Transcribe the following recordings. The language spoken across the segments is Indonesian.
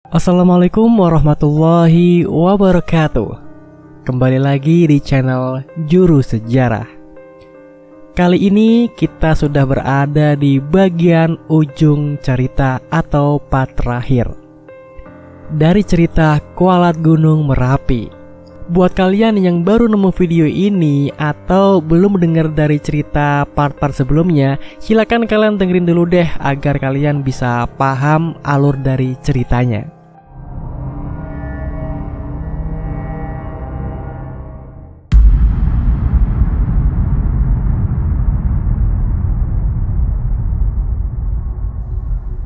Assalamualaikum warahmatullahi wabarakatuh. Kembali lagi di channel Juru Sejarah. Kali ini kita sudah berada di bagian ujung cerita atau part terakhir dari cerita Kualat Gunung Merapi. Buat kalian yang baru nemu video ini atau belum dengar dari cerita part-part sebelumnya, silakan kalian dengerin dulu deh agar kalian bisa paham alur dari ceritanya.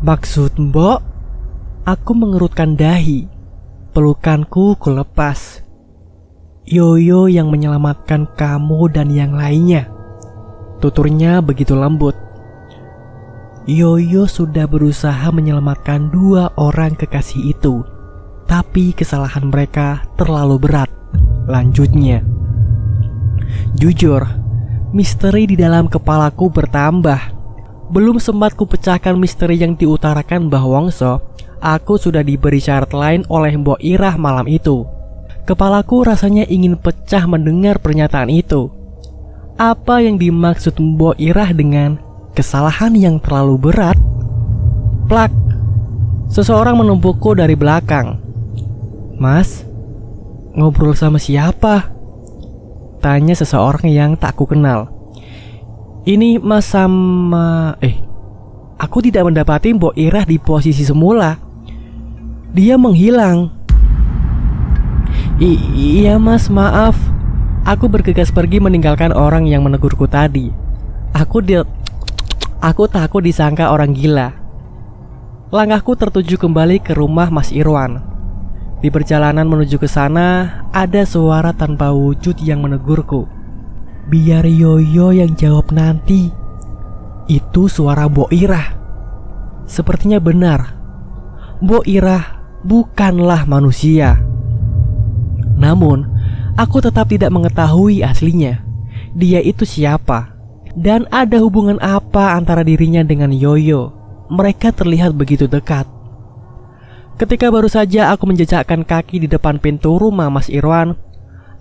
Maksud Mbok? Aku mengerutkan dahi. Pelukanku kulepas. Yoyo yang menyelamatkan kamu dan yang lainnya, tuturnya begitu lembut. Yoyo sudah berusaha menyelamatkan 2 orang kekasih itu, tapi kesalahan mereka terlalu berat, lanjutnya. Jujur, misteri di dalam kepalaku bertambah. Belum sempat kupecahkan misteri yang diutarakan Mbah Wongso, aku sudah diberi syarat lain oleh Mbok Irah malam itu. Kepalaku rasanya ingin pecah mendengar pernyataan itu. Apa yang dimaksud Mbok Irah dengan kesalahan yang terlalu berat? Plak! Seseorang menumpukku dari belakang. Mas, ngobrol sama siapa? Tanya seseorang yang tak ku kenal. Ini Mas sama... Aku tidak mendapati Mbok Irah di posisi semula. Dia menghilang. Iya Mas, maaf. Aku bergegas pergi meninggalkan orang yang menegurku tadi. Aku takut disangka orang gila. Langkahku tertuju kembali ke rumah Mas Irwan. Di perjalanan menuju ke sana, ada suara tanpa wujud yang menegurku. Biar Yoyo yang jawab nanti. Itu suara Mbok Irah. Sepertinya benar. Mbok Irah bukanlah manusia. Namun, aku tetap tidak mengetahui aslinya. Dia itu siapa? Dan ada hubungan apa antara dirinya dengan Yoyo? Mereka terlihat begitu dekat. Ketika baru saja aku menjejakkan kaki di depan pintu rumah Mas Irwan,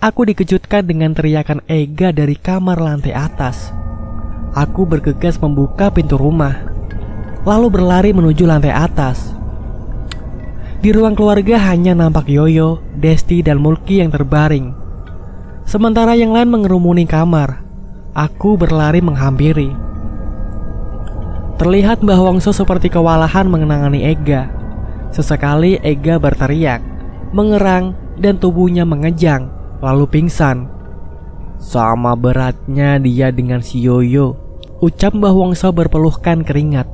aku dikejutkan dengan teriakan Ega dari kamar lantai atas. Aku bergegas membuka pintu rumah, lalu berlari menuju lantai atas. Di ruang keluarga hanya nampak Yoyo, Desti, dan Mulki yang terbaring. Sementara yang lain mengerumuni kamar. Aku berlari menghampiri. Terlihat Mbah Wongso seperti kewalahan mengenangani Ega. Sesekali Ega berteriak, mengerang, dan tubuhnya mengejang, lalu pingsan. Sama beratnya dia dengan si Yoyo, ucap Mbah Wongso berpeluhkan keringat.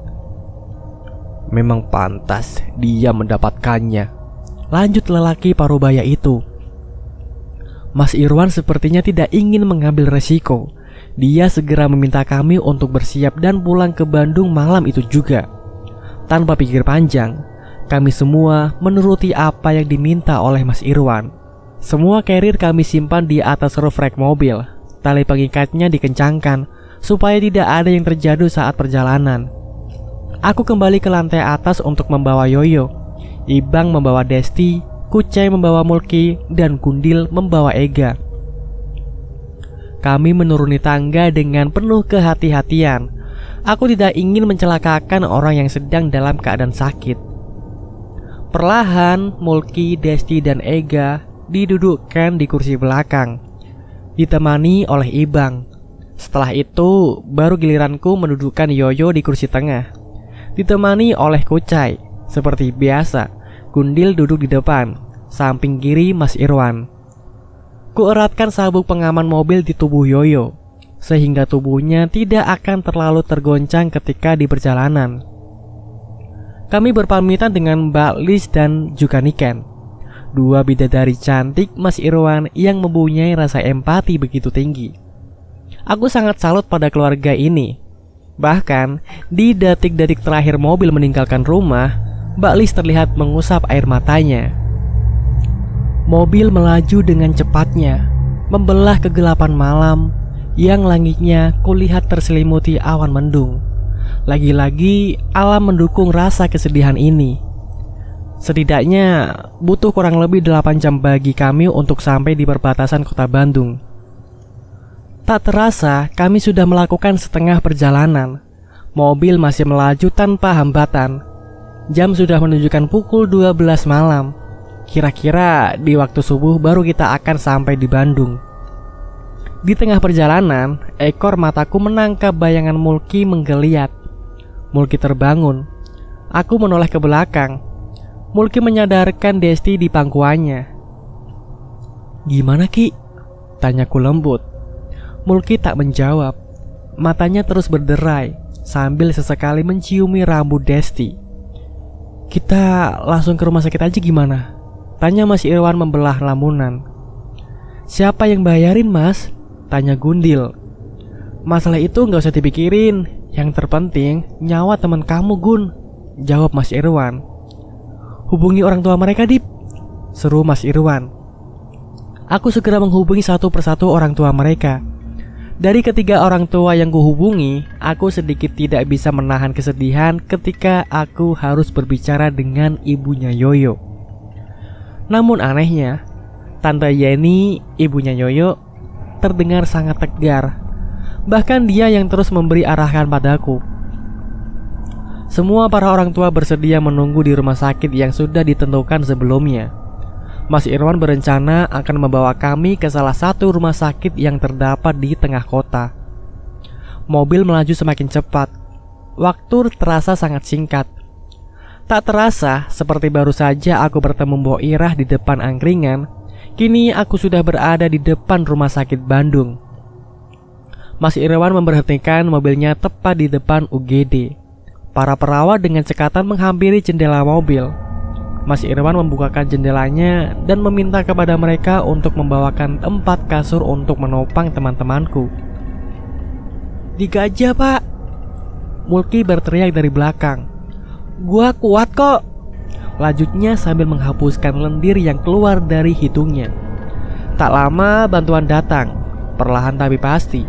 Memang pantas dia mendapatkannya, lanjut lelaki parubaya itu. Mas Irwan sepertinya tidak ingin mengambil resiko. Dia segera meminta kami untuk bersiap dan pulang ke Bandung malam itu juga. Tanpa pikir panjang, kami semua menuruti apa yang diminta oleh Mas Irwan. Semua carrier kami simpan di atas roof rack mobil. Tali pengikatnya dikencangkan supaya tidak ada yang terjatuh saat perjalanan. Aku kembali ke lantai atas untuk membawa Yoyo. Ibang membawa Desti, Kucai membawa Mulki, dan Gundil membawa Ega. Kami menuruni tangga dengan penuh kehati-hatian. Aku tidak ingin mencelakakan orang yang sedang dalam keadaan sakit. Perlahan, Mulki, Desti, dan Ega didudukkan di kursi belakang, ditemani oleh Ibang. Setelah itu, baru giliranku mendudukkan Yoyo di kursi tengah, ditemani oleh Kucai. Seperti biasa, Gundil duduk di depan, samping kiri Mas Irwan. Kueratkan sabuk pengaman mobil di tubuh Yoyo, sehingga tubuhnya tidak akan terlalu tergoncang ketika di perjalanan. Kami berpamitan dengan Mbak Lis dan juga Niken, 2 bidadari cantik Mas Irwan yang mempunyai rasa empati begitu tinggi. Aku sangat salut pada keluarga ini. Bahkan, di detik-detik terakhir mobil meninggalkan rumah, Mbak Lis terlihat mengusap air matanya. Mobil melaju dengan cepatnya, membelah kegelapan malam yang langitnya kulihat terselimuti awan mendung. Lagi-lagi alam mendukung rasa kesedihan ini. Setidaknya butuh kurang lebih 8 jam bagi kami untuk sampai di perbatasan kota Bandung. Tak terasa kami sudah melakukan setengah perjalanan. Mobil masih melaju tanpa hambatan. Jam sudah menunjukkan pukul 12 malam. Kira-kira di waktu subuh baru kita akan sampai di Bandung. Di tengah perjalanan, ekor mataku menangkap bayangan Mulki menggeliat. Mulki terbangun. Aku menoleh ke belakang. Mulki menyadarkan Desti di pangkuannya. "Gimana, Ki?" tanyaku lembut. Mulki tak menjawab. Matanya terus berderai sambil sesekali menciumi rambut Desti. "Kita langsung ke rumah sakit aja gimana?" tanya Mas Irwan membelah lamunan. "Siapa yang bayarin, Mas?" tanya Gundil. "Masalah itu gak usah dipikirin. Yang terpenting nyawa teman kamu, Gun," jawab Mas Irwan. "Hubungi orang tua mereka, Dip," seru Mas Irwan. Aku segera menghubungi satu persatu orang tua mereka. Dari ketiga orang tua yang kuhubungi, aku sedikit tidak bisa menahan kesedihan ketika aku harus berbicara dengan ibunya Yoyo. Namun anehnya, Tante Yeni, ibunya Yoyo, terdengar sangat tegar. Bahkan dia yang terus memberi arahan padaku. Semua para orang tua bersedia menunggu di rumah sakit yang sudah ditentukan sebelumnya. Mas Irwan berencana akan membawa kami ke salah satu rumah sakit yang terdapat di tengah kota. Mobil melaju semakin cepat. Waktu terasa sangat singkat. Tak terasa, seperti baru saja aku bertemu Mbok Irah di depan angkringan, kini aku sudah berada di depan rumah sakit Bandung. Mas Irwan memberhentikan mobilnya tepat di depan UGD. Para perawat dengan cekatan menghampiri jendela mobil. Mas Irwan membukakan jendelanya dan meminta kepada mereka untuk membawakan 4 kasur untuk menopang teman-temanku. "Digajah, Pak!" Mulki berteriak dari belakang. "Gua kuat kok!" lanjutnya sambil menghapuskan lendir yang keluar dari hidungnya. Tak lama bantuan datang. Perlahan tapi pasti,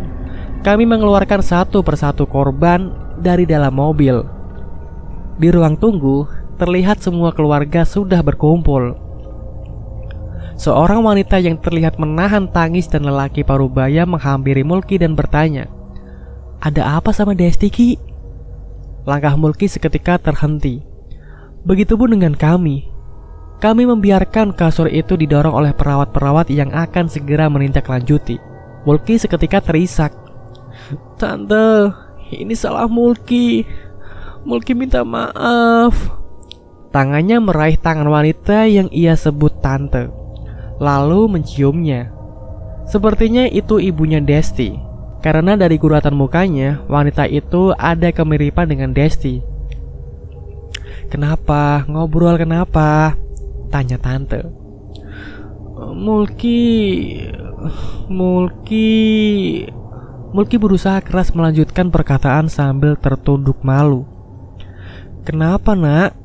kami mengeluarkan satu persatu korban dari dalam mobil. Di ruang tunggu terlihat semua keluarga sudah berkumpul. Seorang wanita yang terlihat menahan tangis dan lelaki parubaya menghampiri Mulki dan bertanya, "Ada apa sama Desti, Ki?" Langkah Mulki seketika terhenti. Begitupun dengan kami. Kami membiarkan kasur itu didorong oleh perawat-perawat yang akan segera menindaklanjuti. Mulki seketika terisak. "Tante, ini salah Mulki. Mulki minta maaf." Tangannya meraih tangan wanita yang ia sebut tante, lalu menciumnya. Sepertinya itu ibunya Desti, karena dari guratan mukanya, wanita itu ada kemiripan dengan Desti. "Kenapa? Ngobrol kenapa?" tanya tante. Mulki berusaha keras melanjutkan perkataan sambil tertunduk malu. "Kenapa, Nak?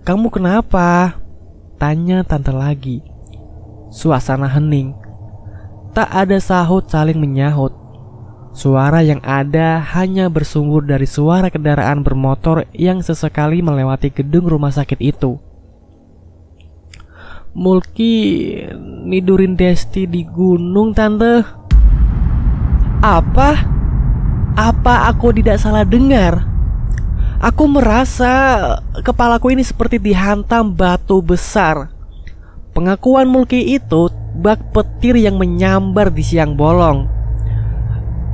Kamu kenapa?" tanya tante lagi. Suasana hening. Tak ada sahut saling menyahut. Suara yang ada hanya bersumber dari suara kendaraan bermotor yang sesekali melewati gedung rumah sakit itu. "Mulki nidurin Desti di gunung, Tante." Apa? Apa aku tidak salah dengar? Aku merasa kepalaku ini seperti dihantam batu besar. Pengakuan Mulki itu bak petir yang menyambar di siang bolong.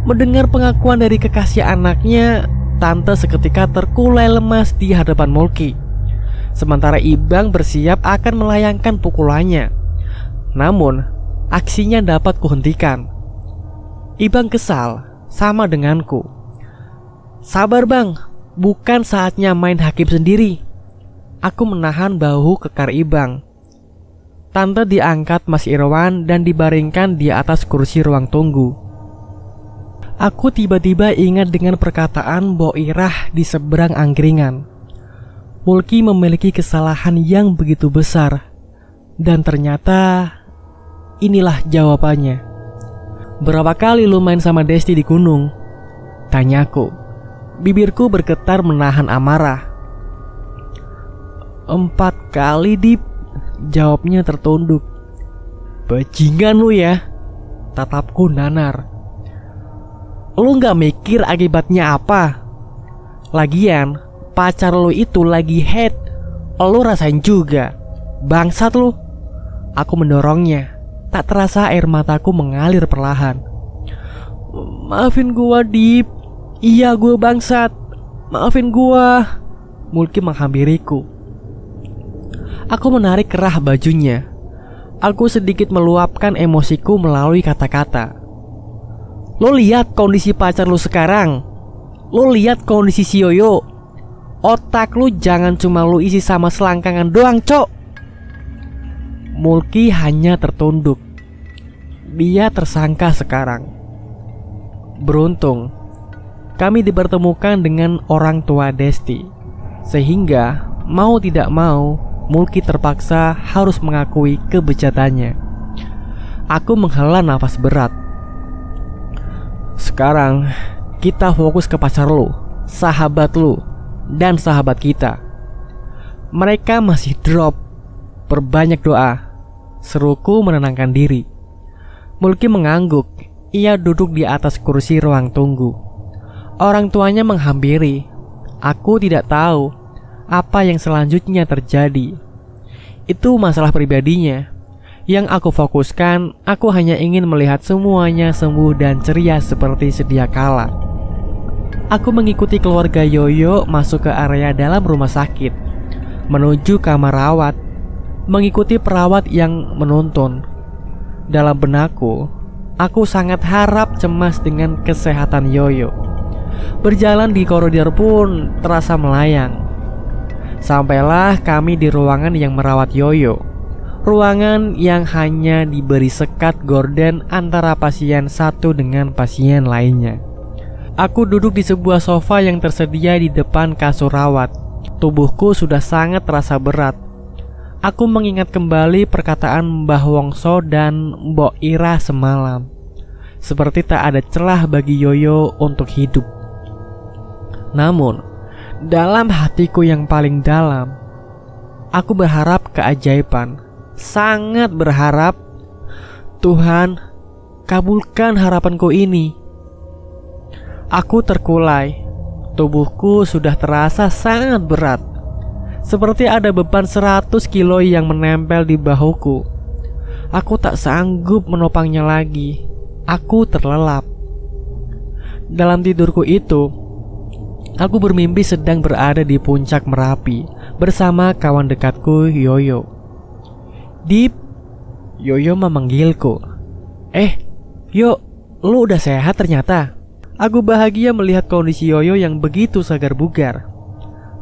Mendengar pengakuan dari kekasih anaknya, tante seketika terkulai lemas di hadapan Mulki. Sementara Ibang bersiap akan melayangkan pukulannya. Namun, aksinya dapat kuhentikan. Ibang kesal, sama denganku. "Sabar, Bang. Bukan saatnya main hakim sendiri." Aku menahan bahu kekar Ibang. Tante diangkat Mas Irwan dan dibaringkan di atas kursi ruang tunggu. Aku tiba-tiba ingat dengan perkataan Mbok Irah di seberang angkringan. Mulki memiliki kesalahan yang begitu besar. Dan ternyata inilah jawabannya. "Berapa kali lu main sama Desti di gunung?" tanyaku. Bibirku bergetar menahan amarah. 4 kali, Dip. Jawabnya tertunduk. Bajingan lu ya, tatapku nanar. Lu gak mikir akibatnya apa? Lagian pacar lu itu lagi head, lu rasain juga. Bangsat lu. Aku mendorongnya. Tak terasa air mataku mengalir perlahan. Maafin gua, Dip. Iya, gua bangsat. Maafin gua. Mulki menghampiriku. Aku menarik kerah bajunya. Aku sedikit meluapkan emosiku melalui kata-kata. Lo lihat kondisi pacar lu sekarang. Lo lihat kondisi si Yoyo. Otak lu jangan cuma lu isi sama selangkangan doang, cok. Mulki hanya tertunduk. Dia tersangka sekarang. Beruntung kami dipertemukan dengan orang tua Desti, sehingga mau tidak mau Mulki terpaksa harus mengakui kebejatannya. Aku menghela nafas berat. Sekarang kita fokus ke pacar lu, sahabat lu, dan sahabat kita. Mereka masih drop. Perbanyak doa, seruku menenangkan diri. Mulki mengangguk. Ia duduk di atas kursi ruang tunggu. Orang tuanya menghampiri. Aku tidak tahu apa yang selanjutnya terjadi. Itu masalah pribadinya. Yang aku fokuskan, aku hanya ingin melihat semuanya sembuh dan ceria seperti sedia kala. Aku mengikuti keluarga Yoyo masuk ke area dalam rumah sakit, menuju kamar rawat, mengikuti perawat yang menuntun. Dalam benakku, aku sangat harap cemas dengan kesehatan Yoyo. Berjalan di koridor pun terasa melayang. Sampailah kami di ruangan yang merawat Yoyo. Ruangan yang hanya diberi sekat gorden antara pasien satu dengan pasien lainnya. Aku duduk di sebuah sofa yang tersedia di depan kasur rawat. Tubuhku sudah sangat terasa berat. Aku mengingat kembali perkataan Mbah Wongso dan Mbok Ira semalam. Seperti tak ada celah bagi Yoyo untuk hidup. Namun dalam hatiku yang paling dalam, aku berharap keajaiban. Sangat berharap. Tuhan, kabulkan harapanku ini. Aku terkulai. Tubuhku sudah terasa sangat berat. Seperti ada beban 100 kilo yang menempel di bahuku. Aku tak sanggup menopangnya lagi. Aku terlelap. Dalam tidurku itu, aku bermimpi sedang berada di puncak Merapi bersama kawan dekatku Yoyo. Dip, Yoyo memanggilku. Yo, lu udah sehat ternyata. Aku bahagia melihat kondisi Yoyo yang begitu segar bugar.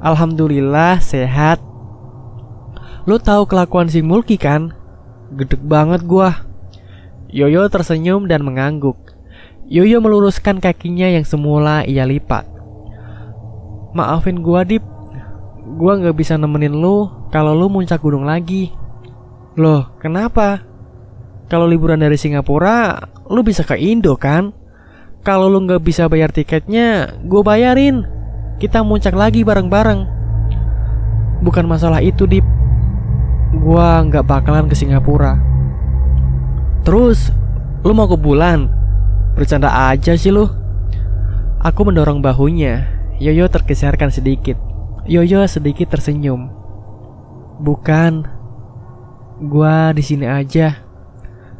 Alhamdulillah sehat. Lu tahu kelakuan si Mulki kan? Gedeg banget gua. Yoyo tersenyum dan mengangguk. Yoyo meluruskan kakinya yang semula ia lipat. Maafin gua, Dip. Gua gak bisa nemenin lu kalau lu muncak gunung lagi. Loh, kenapa? Kalau liburan dari Singapura, lu bisa ke Indo kan? Kalau lu gak bisa bayar tiketnya, gua bayarin. Kita muncak lagi bareng-bareng. Bukan masalah itu, Dip. Gua gak bakalan ke Singapura. Terus, lu mau ke bulan? Bercanda aja sih lu. Aku mendorong bahunya. Yoyo tergeserkan sedikit. Yoyo sedikit tersenyum. Bukan. Gua di sini aja.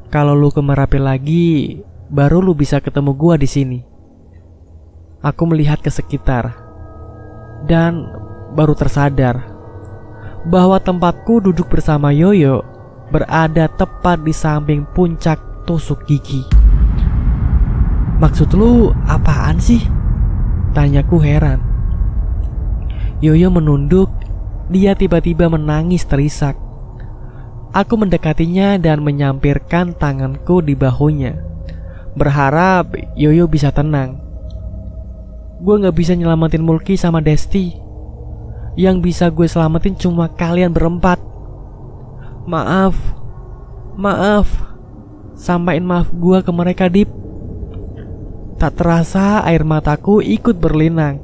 Kalau lu ke Merapi lagi, baru lu bisa ketemu gua di sini. Aku melihat ke sekitar dan baru tersadar bahwa tempatku duduk bersama Yoyo berada tepat di samping puncak tusuk gigi. Maksud lu apaan sih? Tanyaku heran. Yoyo menunduk. Dia tiba-tiba menangis terisak. Aku mendekatinya dan menyampirkan tanganku di bahunya, berharap Yoyo bisa tenang. Gue gak bisa nyelamatin Mulki sama Desti. Yang bisa gue selamatin cuma kalian berempat. Maaf. Sampaiin maaf gue ke mereka, Dip. Tak terasa air mataku ikut berlinang.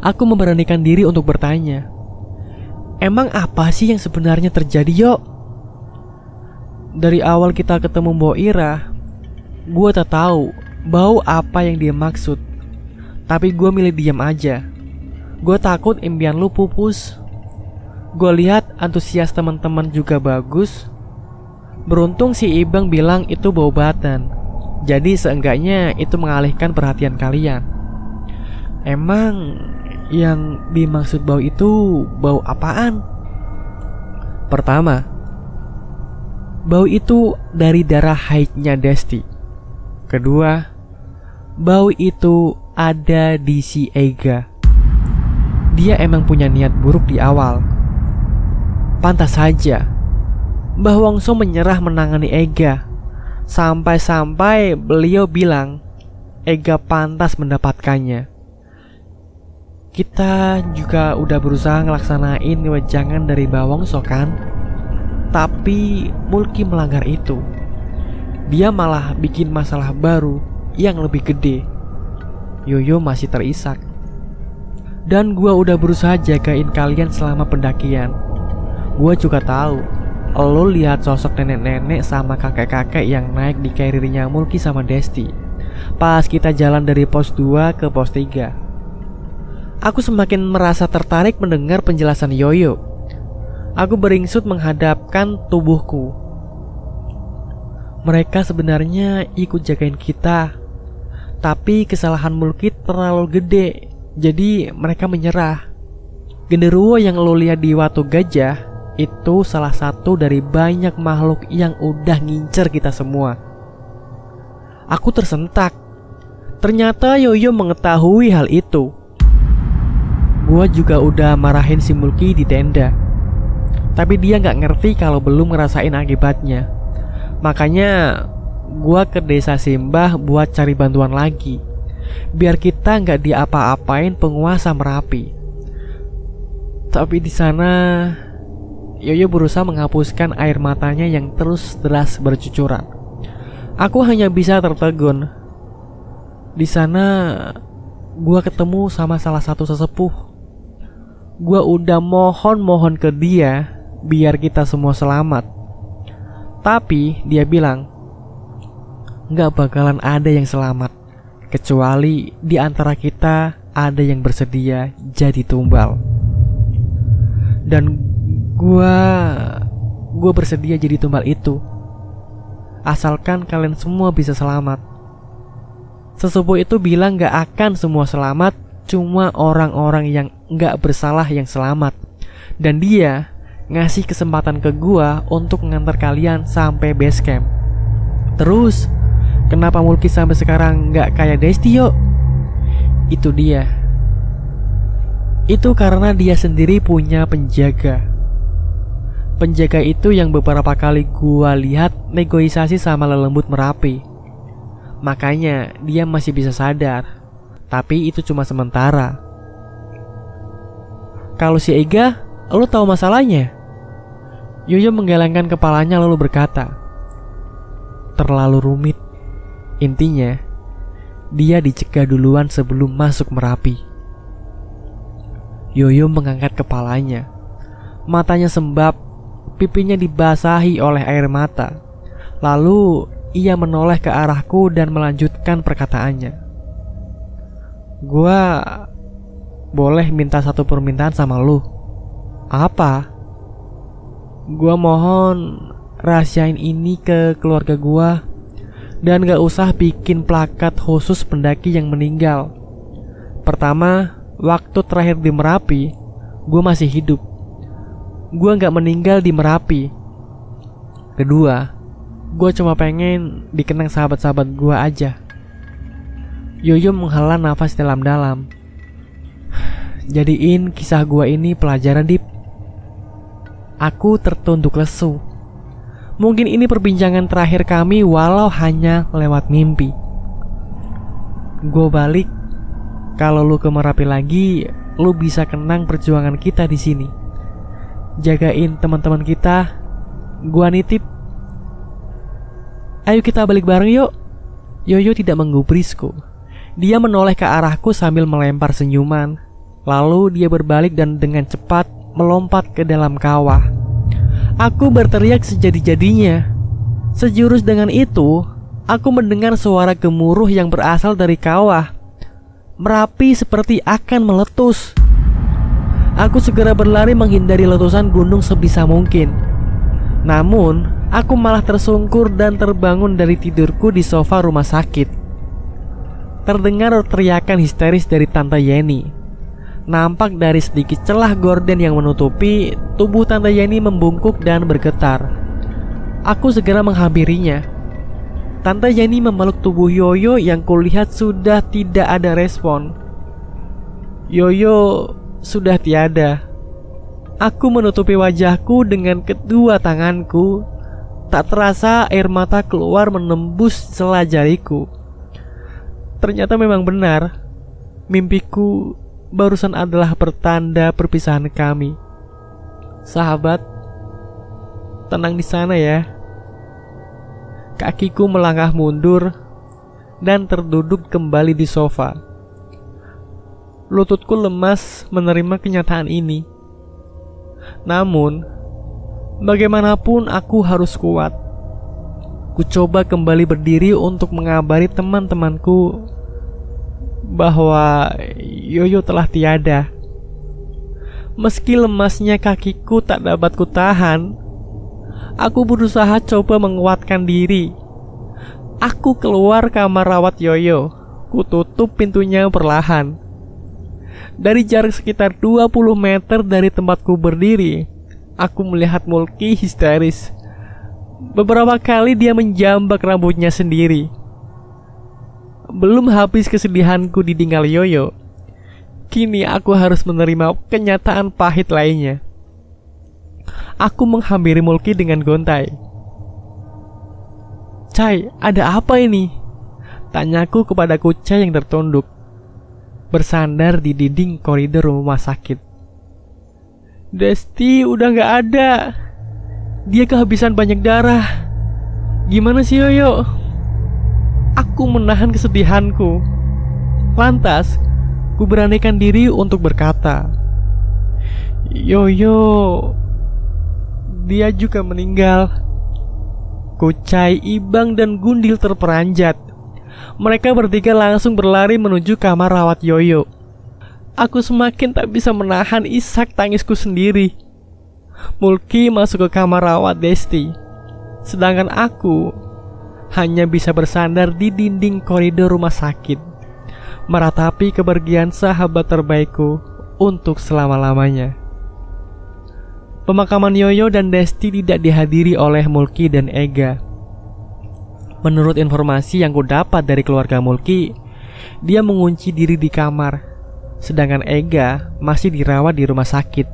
Aku memberanikan diri untuk bertanya. Emang apa sih yang sebenarnya terjadi, Yo? Dari awal kita ketemu Mbok Ira, gue tak tahu bau apa yang dia maksud. Tapi gue milih diam aja. Gue takut impian lu pupus. Gue lihat antusias teman-teman juga bagus. Beruntung si Ibang bilang itu bau batan. Jadi seenggaknya itu mengalihkan perhatian kalian. Emang yang dimaksud bau itu bau apaan? Pertama, bau itu dari darah haidnya Desti. Kedua, bau itu ada di si Ega. Dia emang punya niat buruk di awal. Pantas saja Mbah Wongso menyerah menangani Ega. Sampai-sampai beliau bilang Ega pantas mendapatkannya. Kita juga udah berusaha ngelaksanain wejangan dari Mbah Wongso kan. Tapi Mulki melanggar itu. Dia malah bikin masalah baru yang lebih gede. Yoyo masih terisak. Dan gua udah berusaha jagain kalian selama pendakian. Gua juga tahu lo lihat sosok nenek-nenek sama kakek-kakek yang naik di carrier-nya Mulki sama Desti pas kita jalan dari pos 2 ke pos 3. Aku semakin merasa tertarik mendengar penjelasan Yoyo. Aku beringsut menghadapkan tubuhku. Mereka sebenarnya ikut jagain kita, tapi kesalahan Mulki terlalu gede, jadi mereka menyerah. Genderuwo yang lo lihat di Watu Gajah itu salah satu dari banyak makhluk yang udah ngincer kita semua. Aku tersentak. Ternyata Yoyo mengetahui hal itu. Gua juga udah marahin si Mulki di tenda, tapi dia gak ngerti kalau belum ngerasain akibatnya. Makanya gua ke desa Simbah buat cari bantuan lagi, biar kita gak diapa-apain penguasa Merapi. Tapi di sana Yoyo berusaha menghapuskan air matanya yang terus deras bercucuran. Aku hanya bisa tertegun. Di sana gua ketemu sama salah satu sesepuh. Gua udah mohon ke dia biar kita semua selamat. Tapi dia bilang gak bakalan ada yang selamat, kecuali di antara kita ada yang bersedia jadi tumbal. Dan Gua bersedia jadi tumbal itu, asalkan kalian semua bisa selamat. Sesepuh itu bilang gak akan semua selamat, cuma orang-orang yang gak bersalah yang selamat. Dan dia ngasih kesempatan ke gua untuk mengantar kalian sampai base camp. Terus kenapa Mulki sampai sekarang gak kayak Desti, Yo? Itu dia. Itu karena dia sendiri punya penjaga. Penjaga itu yang beberapa kali gua lihat negosiasi sama lelembut Merapi. Makanya dia masih bisa sadar. Tapi itu cuma sementara. Kalau si Ega, lo tahu masalahnya? Yoyo menggelengkan kepalanya lalu berkata, terlalu rumit. Intinya, dia dicegah duluan sebelum masuk Merapi. Yoyo mengangkat kepalanya. Matanya sembab, pipinya dibasahi oleh air mata. Lalu ia menoleh ke arahku dan melanjutkan perkataannya. Gua boleh minta satu permintaan sama lu. Apa? Gua mohon rahasiain ini ke keluarga gua, dan gak usah bikin plakat khusus pendaki yang meninggal. Pertama, waktu terakhir di Merapi, gua masih hidup. Gua gak meninggal di Merapi. Kedua, gua cuma pengen dikenang sahabat-sahabat gua aja. Yoyo menghela nafas dalam-dalam. Jadiin kisah gua ini pelajaran, Dip. Aku tertunduk lesu. Mungkin ini perbincangan terakhir kami walau hanya lewat mimpi. Gua balik. Kalau lu ke Merapi lagi, lu bisa kenang perjuangan kita di sini. Jagain teman-teman kita. Gua nitip. Ayo kita balik bareng yuk. Yoyo tidak menggubrisku. Dia menoleh ke arahku sambil melempar senyuman. Lalu dia berbalik dan dengan cepat melompat ke dalam kawah. Aku berteriak sejadi-jadinya. Sejurus dengan itu, aku mendengar suara gemuruh yang berasal dari kawah. Merapi seperti akan meletus. Aku segera berlari menghindari letusan gunung sebisa mungkin. Namun, aku malah tersungkur dan terbangun dari tidurku di sofa rumah sakit. Terdengar teriakan histeris dari Tante Yeni. Nampak dari sedikit celah gorden yang menutupi, tubuh Tante Yeni membungkuk dan bergetar. Aku segera menghampirinya. Tante Yeni memeluk tubuh Yoyo yang kulihat sudah tidak ada respon. Yoyo sudah tiada. Aku menutupi wajahku dengan kedua tanganku. Tak terasa air mata keluar menembus sela jariku. Ternyata memang benar. Mimpiku barusan adalah pertanda perpisahan kami. Sahabat, tenang di sana ya. Kakiku melangkah mundur dan terduduk kembali di sofa. Lututku lemas menerima kenyataan ini. Namun, bagaimanapun aku harus kuat. Ku coba kembali berdiri untuk mengabari teman-temanku bahwa Yoyo telah tiada. Meski lemasnya kakiku tak dapat kutahan, aku berusaha coba menguatkan diri. Aku keluar kamar rawat Yoyo. Ku tutup pintunya perlahan. Dari jarak sekitar 20 meter dari tempatku berdiri, aku melihat Mulki histeris. Beberapa kali dia menjambak rambutnya sendiri. Belum habis kesedihanku ditinggal Yoyo, kini aku harus menerima kenyataan pahit lainnya. Aku menghampiri Mulki dengan gontai. "Cai, ada apa ini?" tanyaku kepada Kucai yang tertunduk, bersandar di dinding koridor rumah sakit. "Desti udah gak ada. Dia kehabisan banyak darah. Gimana sih Yoyo?" Aku menahan kesedihanku. Lantas, ku beranikan diri untuk berkata, "Yoyo, dia juga meninggal." Kucai, Ibang, dan Gundil terperanjat. Mereka bertiga langsung berlari menuju kamar rawat Yoyo. Aku semakin tak bisa menahan isak tangisku sendiri. Mulki masuk ke kamar rawat Desti, sedangkan aku hanya bisa bersandar di dinding koridor rumah sakit, meratapi kepergian sahabat terbaikku untuk selama-lamanya. Pemakaman Yoyo dan Desti tidak dihadiri oleh Mulki dan Ega. Menurut informasi yang kudapat dari keluarga Mulki, dia mengunci diri di kamar, sedangkan Ega masih dirawat di rumah sakit.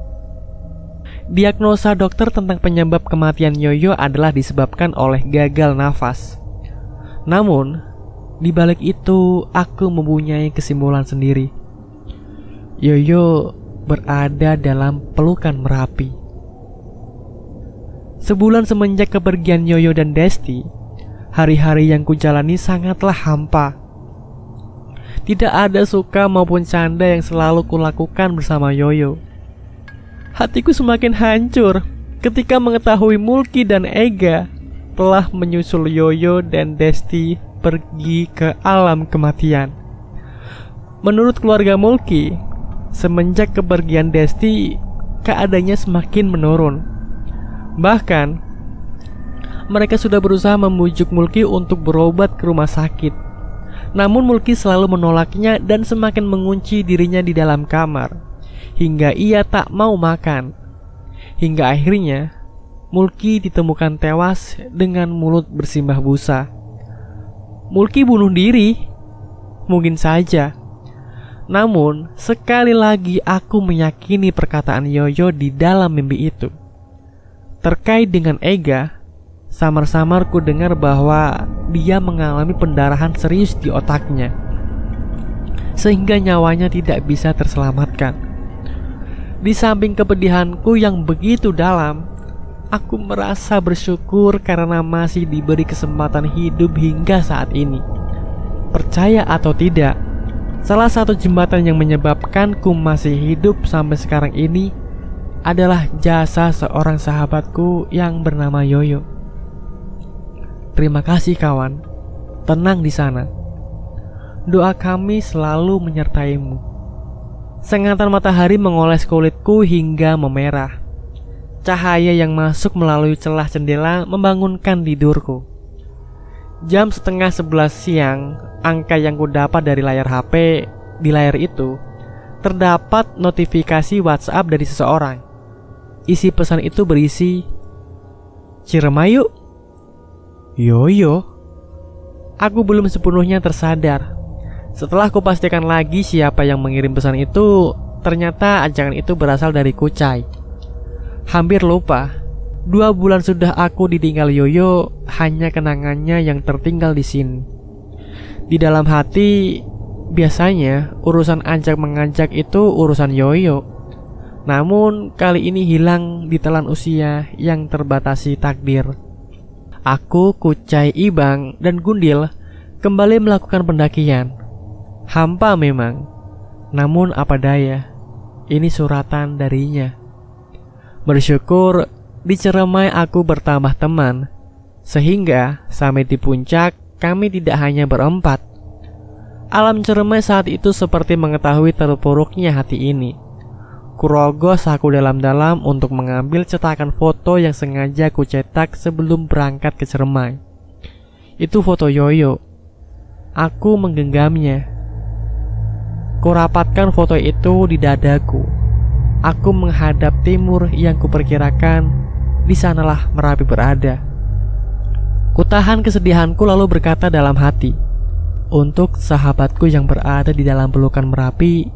Diagnosa dokter tentang penyebab kematian Yoyo adalah disebabkan oleh gagal nafas. Namun, di balik itu aku mempunyai kesimpulan sendiri. Yoyo berada dalam pelukan Merapi. Sebulan semenjak kepergian Yoyo dan Desti, hari-hari yang kujalani sangatlah hampa. Tidak ada suka maupun canda yang selalu kulakukan bersama Yoyo. Hatiku semakin hancur ketika mengetahui Mulki dan Ega telah menyusul Yoyo dan Desti pergi ke alam kematian. Menurut keluarga Mulki, semenjak kepergian Desti, keadaannya semakin menurun. Bahkan, mereka sudah berusaha membujuk Mulki untuk berobat ke rumah sakit. Namun Mulki selalu menolaknya dan semakin mengunci dirinya di dalam kamar, hingga ia tak mau makan. Hingga akhirnya Mulki ditemukan tewas dengan mulut bersimbah busa. Mulki bunuh diri? Mungkin saja. Namun, sekali lagi aku meyakini perkataan Yoyo di dalam mimpi itu. Terkait dengan Ega, samar-samar ku dengar bahwa dia mengalami pendarahan serius di otaknya, sehingga nyawanya tidak bisa terselamatkan. Di samping kepedihanku yang begitu dalam, aku merasa bersyukur karena masih diberi kesempatan hidup hingga saat ini. Percaya atau tidak, salah satu jembatan yang menyebabkanku masih hidup sampai sekarang ini adalah jasa seorang sahabatku yang bernama Yoyo. Terima kasih kawan, tenang di sana. Doa kami selalu menyertaimu. Sengatan matahari mengoles kulitku hingga memerah. Cahaya yang masuk melalui celah jendela membangunkan tidurku. Jam 10:30 siang, angka yang kudapat dari layar HP. Di layar itu terdapat notifikasi WhatsApp dari seseorang. Isi pesan itu berisi, "Ciremai yuk." Yoyo. Aku belum sepenuhnya tersadar. Setelah kupastikan lagi siapa yang mengirim pesan itu, ternyata ajakan itu berasal dari Kucai. Hampir lupa, 2 bulan sudah aku ditinggal Yoyo, hanya kenangannya yang tertinggal di sini. Di dalam hati, biasanya urusan ajak-mengajak itu urusan Yoyo. Namun kali ini hilang ditelan usia yang terbatasi takdir. Aku, Kucai, Ibang, dan Gundil kembali melakukan pendakian. Hampa memang, namun apa daya, ini suratan darinya. Bersyukur di Ciremai aku bertambah teman, sehingga sampai di puncak kami tidak hanya berempat. Alam Ciremai saat itu seperti mengetahui terpuruknya hati ini. Kurogoh saku dalam-dalam untuk mengambil cetakan foto yang sengaja kucetak sebelum berangkat ke Ciremai. Itu foto Yoyo. Aku menggenggamnya. Kurapatkan foto itu di dadaku. Aku menghadap timur yang kuperkirakan di sanalah Merapi berada. Kutahan kesedihanku lalu berkata dalam hati, untuk sahabatku yang berada di dalam pelukan Merapi,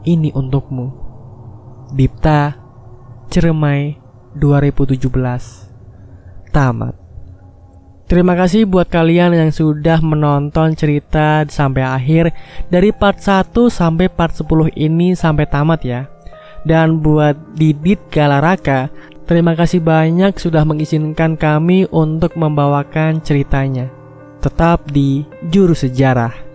ini untukmu. Dipta, Ciremai 2017. Tamat. Terima kasih buat kalian yang sudah menonton cerita sampai akhir. Dari part 1 sampai part 10 ini sampai tamat ya. Dan buat Didit Galaraka, terima kasih banyak sudah mengizinkan kami untuk membawakan ceritanya. Tetap di Juru Sejarah.